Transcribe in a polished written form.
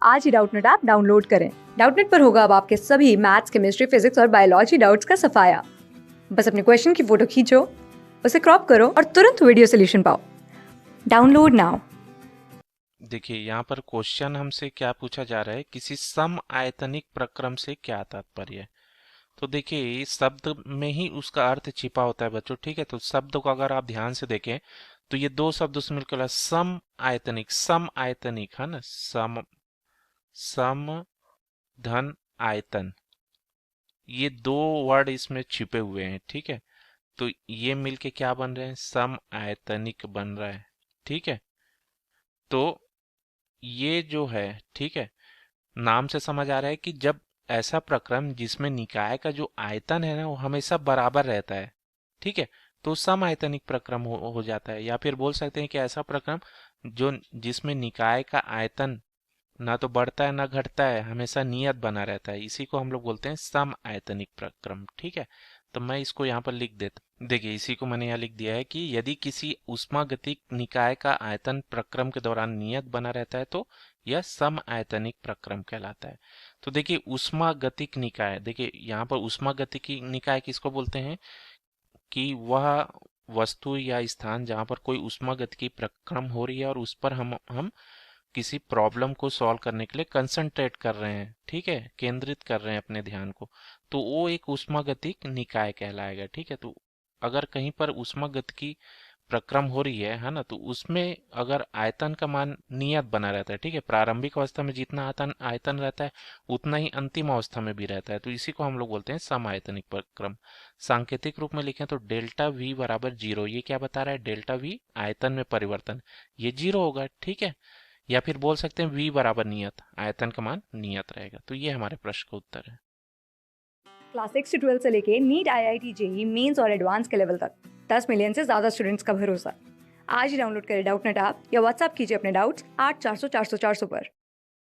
आज ही Doubtnut app download करें। Doubtnut पर होगा अब आपके सभी मैथ्स, केमिस्ट्री, फिजिक्स और बायोलॉजी डाउट्स का सफाया। बस अपने क्वेश्चन की फोटो खींचो, उसे क्रॉप करो और तुरंत वीडियो सोल्यूशन पाओ। Download now. देखिए यहाँ पर क्वेश्चन हमसे क्या पूछा जा रहा है, किसी सम आयतनिक प्रक्रम से क्या तात्पर्य है। तो देखिए इस शब्द में ही उसका अर्थ छिपा होता है बच्चों, ठीक है। तो शब्द को अगर आप ध्यान से देखें तो ये दो शब्द उसमें मिलकर सम आयतनिक है ना, सम सम धन आयतन, ये दो वर्ड इसमें छिपे हुए हैं, ठीक है। तो ये मिलके क्या बन रहे हैं, सम आयतनिक बन रहा है, ठीक है। तो ये जो है, ठीक है, नाम से समझ आ रहा है कि जब ऐसा प्रक्रम जिसमें निकाय का जो आयतन है ना वो हमेशा बराबर रहता है, ठीक है, तो समआयतनिक प्रक्रम हो जाता है। या फिर बोल सकते हैं कि ऐसा प्रक्रम जो जिसमें निकाय का आयतन ना तो बढ़ता है ना घटता है, हमेशा नियत बना रहता है, इसी को हम लोग बोलते हैं सम आयतनिक प्रक्रम, ठीक है। तो मैं इसको यहाँ पर लिख देता, देखिए इसी को मैंने यहाँ लिख दिया है कि यदि किसी उष्मागतिक निकाय का आयतन प्रक्रम के दौरान नियत बना रहता है तो यह सम आयतनिक प्रक्रम कहलाता है। तो देखिए उष्मागतिक निकाय, देखिए यहाँ पर उष्मागतिक निकाय किसको बोलते हैं कि वह वस्तु या स्थान जहाँ पर कोई उष्मागतिकी प्रक्रम हो रही है और उस पर हम किसी प्रॉब्लम को सॉल्व करने के लिए कंसंट्रेट कर रहे हैं, ठीक है, केंद्रित कर रहे हैं अपने ध्यान को, तो वो एक ऊष्मागतिक निकाय कहलाएगा, ठीक है। तो अगर कहीं पर ऊष्मागतिकी प्रक्रम हो रही है ना, तो उसमें अगर आयतन का मान नियत बना रहता है, ठीक है, प्रारंभिक अवस्था में जितना आयतन आयतन रहता है उतना ही अंतिम अवस्था में भी रहता है, तो इसी को हम लोग बोलते हैं समआयतनिक प्रक्रम। सांकेतिक रूप में लिखें तो डेल्टा वी बराबर जीरो, ये क्या बता रहा है, डेल्टा वी आयतन में परिवर्तन, ये जीरो होगा, ठीक है। या फिर बोल सकते हैं v बराबर नियत, आयतन का मान नियत रहेगा। तो ये हमारे प्रश्न का उत्तर है। क्लास 6 से 12 से लेके नीट, IIT, जेईई मेंस और एडवांस के लेवल तक 10 मिलियन से ज्यादा स्टूडेंट्स का भरोसा। आज ही डाउनलोड करें डाउटनेट ऐप या व्हाट्सएप कीजिए अपने डाउट्स 8400 400 400 पर।